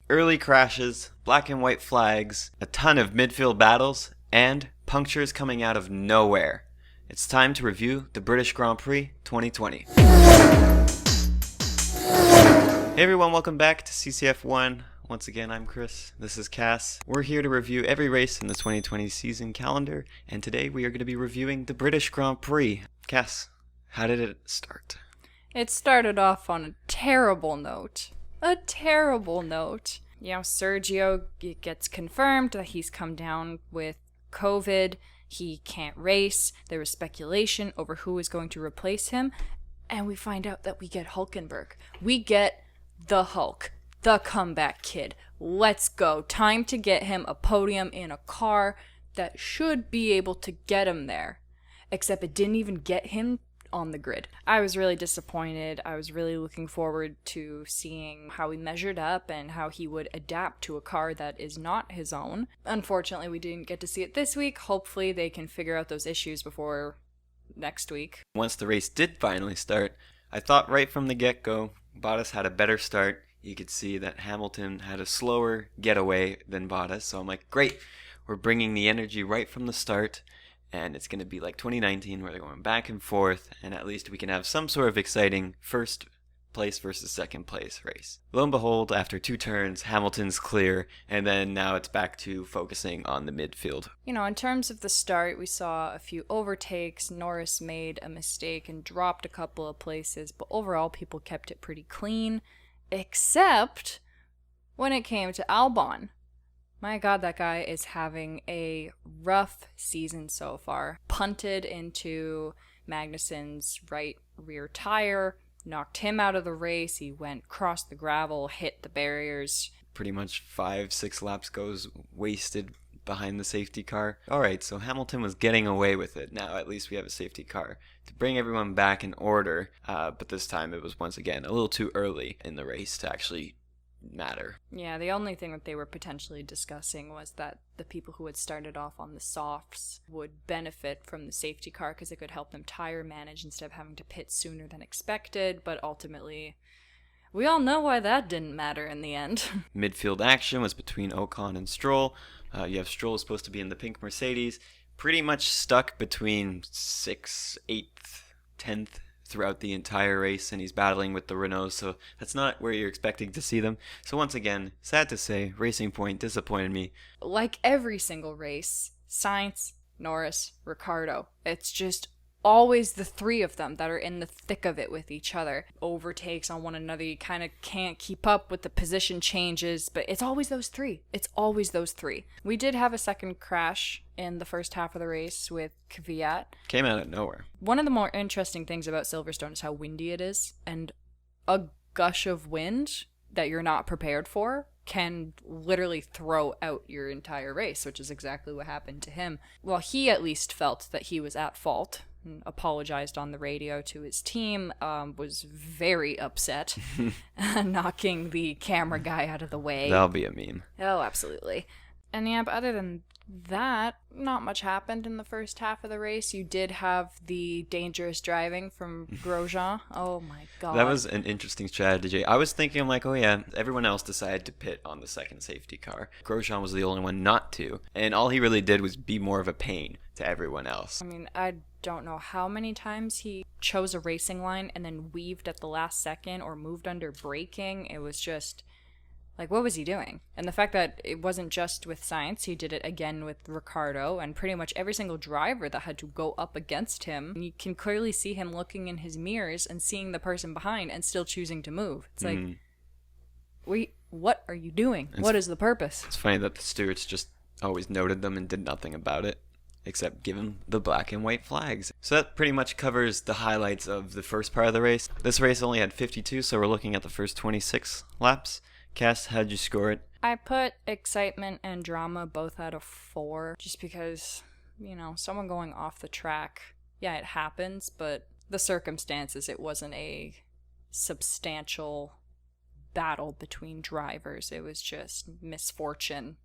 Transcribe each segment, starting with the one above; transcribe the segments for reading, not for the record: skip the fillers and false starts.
Early crashes, black and white flags, a ton of midfield battles, and punctures coming out of nowhere. It's time to review the British Grand Prix 2020. Hey everyone, welcome back to CCF1. Once again, I'm Chris. This is Cass. We're here to review every race in the 2020 season calendar, and today we are going to be reviewing the British Grand Prix. Cass, how did it start? It started off on a terrible note. You know, Sergio, it gets confirmed that he's come down with COVID. He can't race. There was speculation over who is going to replace him. And we find out that we get Hulkenberg. We get the Hulk, the comeback kid. Let's go. Time to get him a podium in a car that should be able to get him there. Except it didn't even get him on the grid. I was really disappointed. I was really looking forward to seeing how he measured up and how he would adapt to a car that is not his own. Unfortunately, we didn't get to see it this week. Hopefully they can figure out those issues before next week. Once the race did finally start, I thought right from the get-go, Bottas had a better start. You could see that Hamilton had a slower getaway than Bottas, so I'm like, great, we're bringing the energy right from the start. And it's going to be like 2019 where they're going back and forth, and at least we can have some sort of exciting first place versus second place race. Lo and behold, after 2 turns, Hamilton's clear, and then now it's back to focusing on the midfield. You know, in terms of the start, we saw a few overtakes. Norris made a mistake and dropped a couple of places, but overall people kept it pretty clean, except when it came to Albon. My God, that guy is having a rough season so far. Punted into Magnussen's right rear tire, knocked him out of the race. He went across the gravel, hit the barriers. Pretty much 5-6 laps goes wasted behind the safety car. Alright, so Hamilton was getting away with it. Now at least we have a safety car to bring everyone back in order. But this time it was once again a little too early in the race to actually matter. Yeah, the only thing that they were potentially discussing was that the people who had started off on the softs would benefit from the safety car because it could help them tire manage instead of having to pit sooner than expected, but ultimately we all know why that didn't matter in the end. Midfield action was between Ocon and Stroll. You have Stroll supposed to be in the pink Mercedes, pretty much stuck between 6th, 8th, 10th throughout the entire race, and he's battling with the Renault, so that's not where you're expecting to see them. So once again, sad to say, Racing Point disappointed me. Like every single race, Sainz, Norris, Ricciardo, it's just always the 3 of them that are in the thick of it with each other. Overtakes on one another, you kind of can't keep up with the position changes, but it's always those 3. It's always those 3. We did have a second crash in the first half of the race with Kvyat. Came out of nowhere. One of the more interesting things about Silverstone is how windy it is, and a gush of wind that you're not prepared for can literally throw out your entire race, which is exactly what happened to him. Well, he at least felt that he was at fault, apologized on the radio to his team, was very upset, knocking the camera guy out of the way. That'll be a meme. Oh, absolutely. And yeah, but other than that, not much happened in the first half of the race. You did have the dangerous driving from Grosjean. Oh my God. That was an interesting strategy. I was thinking, I'm like, oh yeah, everyone else decided to pit on the second safety car. Grosjean was the only one not to, and all he really did was be more of a pain to everyone else. I mean, I don't know how many times he chose a racing line and then weaved at the last second or moved under braking. It was just like, what was he doing? And the fact that it wasn't just with Sainz, he did it again with Ricciardo, and pretty much every single driver that had to go up against him, you can clearly see him looking in his mirrors and seeing the person behind and still choosing to move. It's like, wait, what are you doing? What is the purpose? It's funny that the stewards just always noted them and did nothing about it, except give him the black and white flags. So that pretty much covers the highlights of the first part of the race. This race only had 52, so we're looking at the first 26 laps. Cass, how'd you score it? I put excitement and drama both out of 4, just because, you know, someone going off the track, yeah, it happens, but the circumstances, it wasn't a substantial battle between drivers. It was just misfortune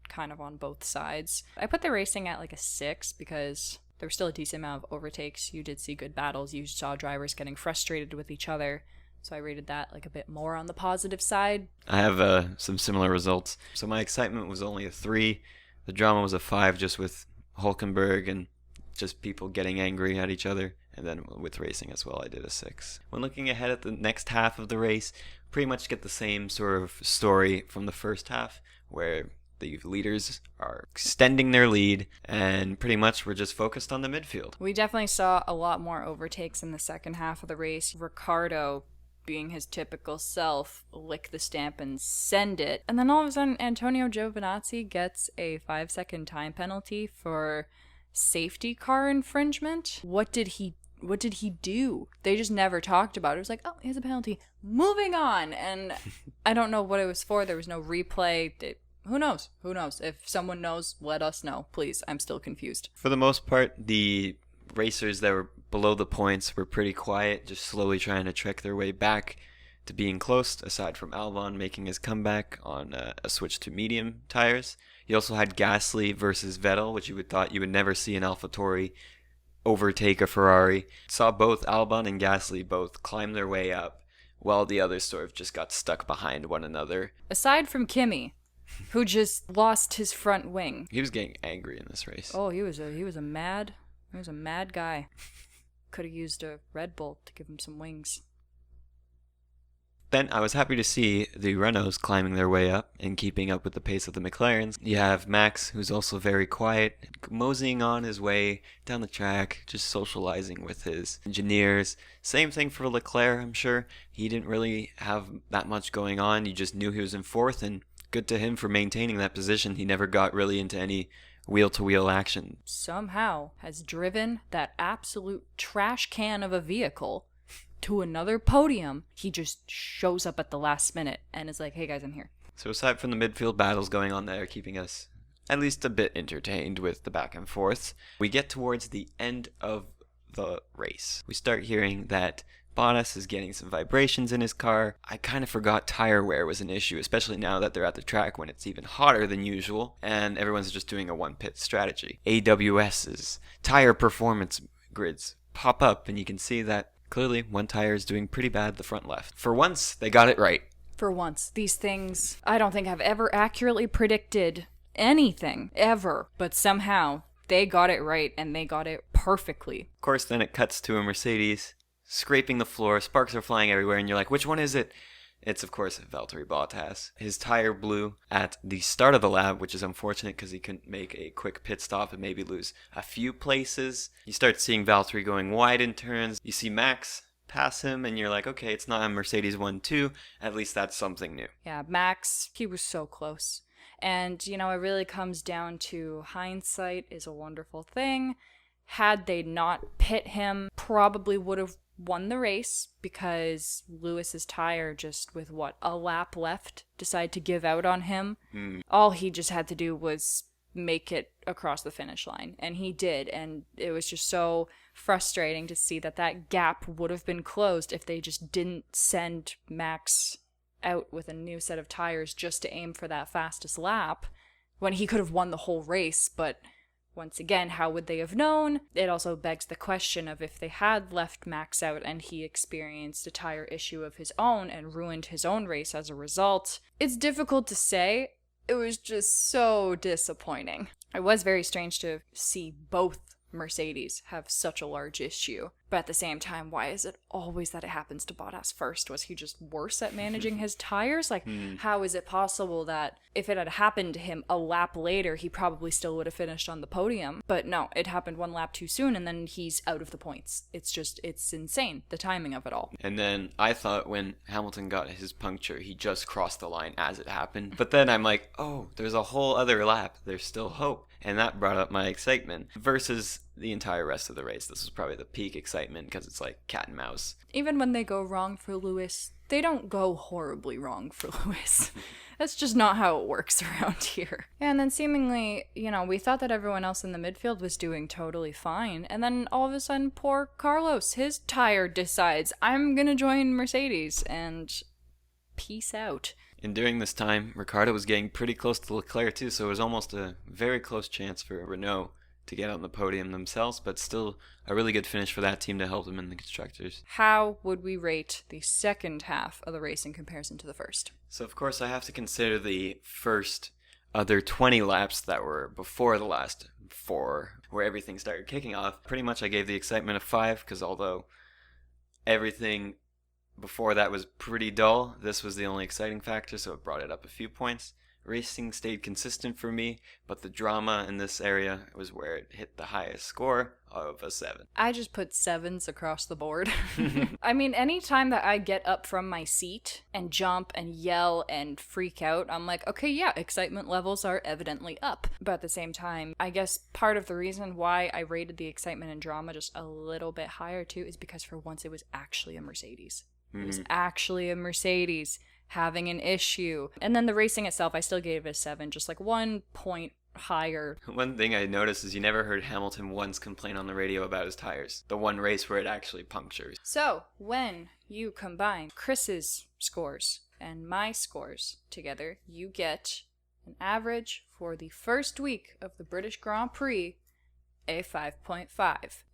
kind of on both sides. I put the racing at like a 6 because there was still a decent amount of overtakes. You did see good battles. You saw drivers getting frustrated with each other. So I rated that like a bit more on the positive side. I have some similar results. So my excitement was only a 3. The drama was a 5, just with Hulkenberg and just people getting angry at each other. And then with racing as well, I did a 6. When looking ahead at the next half of the race, pretty much get the same sort of story from the first half, where the leaders are extending their lead, and pretty much we're just focused on the midfield. We definitely saw a lot more overtakes in the second half of the race. Ricciardo, being his typical self, lick the stamp and send it. And then all of a sudden, Antonio Giovinazzi gets a 5-second time penalty for safety car infringement. What did he do? They just never talked about it. It was like, oh, he has a penalty. Moving on. And I don't know what it was for. There was no replay. Who knows? If someone knows, let us know, please. I'm still confused. For the most part, the racers that were below the points were pretty quiet, just slowly trying to trek their way back to being close, aside from Albon making his comeback on a switch to medium tires. You also had Gasly versus Vettel, which you would thought you would never see an AlphaTauri overtake a Ferrari. Saw both Albon and Gasly both climb their way up, while the others sort of just got stuck behind one another. Aside from Kimi, who just lost his front wing. He was getting angry in this race. Oh, he was a mad guy. Could have used a Red Bull to give him some wings. Then I was happy to see the Renaults climbing their way up and keeping up with the pace of the McLarens. You have Max, who's also very quiet, moseying on his way down the track, just socializing with his engineers. Same thing for Leclerc, I'm sure. He didn't really have that much going on. You just knew he was in 4th, and good to him for maintaining that position. He never got really into any wheel-to-wheel action. Somehow has driven that absolute trash can of a vehicle to another podium. He just shows up at the last minute and is like, hey guys, I'm here. So aside from the midfield battles going on there, keeping us at least a bit entertained with the back and forths, we get towards the end of the race. We start hearing that Bottas is getting some vibrations in his car. I kind of forgot tire wear was an issue, especially now that they're at the track when it's even hotter than usual, and everyone's just doing a one-pit strategy. AWS's tire performance grids pop up, and you can see that clearly one tire is doing pretty bad, the front left. For once, they got it right. For once. These things, I don't think have ever accurately predicted anything, ever, but somehow they got it right, and they got it perfectly. Of course, then it cuts to a Mercedes scraping the floor, sparks are flying everywhere, and you're like, which one is it? It's, of course, Valtteri Bottas. His tire blew at the start of the lap, which is unfortunate because he couldn't make a quick pit stop and maybe lose a few places. You start seeing Valtteri going wide in turns. You see Max pass him, and you're like, okay, it's not a Mercedes 1-2. At least that's something new. Yeah, Max, he was so close. And, it really comes down to hindsight is a wonderful thing. Had they not pit him, probably would have won the race because Lewis's tire just with a lap left decided to give out on him. All he just had to do was make it across the finish line, and he did, and it was just so frustrating to see that gap would have been closed if they just didn't send Max out with a new set of tires just to aim for that fastest lap when he could have won the whole race. But once again, how would they have known? It also begs the question of if they had left Max out and he experienced a tire issue of his own and ruined his own race as a result. It's difficult to say. It was just so disappointing. It was very strange to see both Mercedes have such a large issue. But at the same time, why is it always that it happens to Bottas first? Was he just worse at managing his tires? How is it possible that if it had happened to him a lap later, he probably still would have finished on the podium? But no, it happened one lap too soon, and then he's out of the points. It's insane, the timing of it all. And then I thought when Hamilton got his puncture, he just crossed the line as it happened. But then I'm like, oh, there's a whole other lap. There's still hope. And that brought up my excitement versus the entire rest of the race. This was probably the peak excitement because it's like cat and mouse. Even when they go wrong for Lewis, they don't go horribly wrong for Lewis. That's just not how it works around here. And then seemingly, we thought that everyone else in the midfield was doing totally fine. And then all of a sudden, poor Carlos, his tire decides, I'm gonna join Mercedes, and peace out. And during this time, Ricciardo was getting pretty close to Leclerc too, so it was almost a very close chance for Renault to get on the podium themselves, but still a really good finish for that team to help them in the constructors. How would we rate the second half of the race in comparison to the first? So of course I have to consider the first other 20 laps that were before the last 4, where everything started kicking off. Pretty much I gave the excitement a 5, because although everything before that was pretty dull, this was the only exciting factor, so it brought it up a few points. Racing stayed consistent for me, but the drama in this area was where it hit the highest score of a 7. I just put 7s across the board. I mean, anytime that I get up from my seat and jump and yell and freak out, I'm like, okay, yeah, excitement levels are evidently up. But at the same time, I guess part of the reason why I rated the excitement and drama just a little bit higher too is because for once it was actually a Mercedes. It was actually a Mercedes having an issue. And then the racing itself, I still gave it a 7, just like 1 point higher. One thing I noticed is you never heard Hamilton once complain on the radio about his tires. The one race where it actually punctures. So, when you combine Chris's scores and my scores together, you get an average for the first week of the British Grand Prix, a 5.5.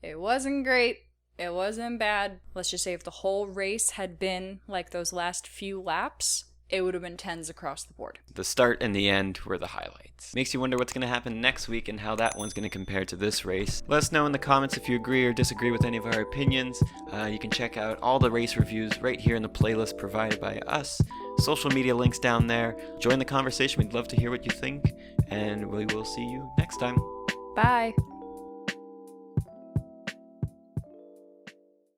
It wasn't great. It wasn't bad. Let's just say if the whole race had been like those last few laps, it would have been 10s across the board. The start and the end were the highlights. Makes you wonder what's going to happen next week and how that one's going to compare to this race. Let us know in the comments if you agree or disagree with any of our opinions. You can check out all the race reviews right here in the playlist provided by us. Social media links down there. Join the conversation. We'd love to hear what you think. And we will see you next time. Bye.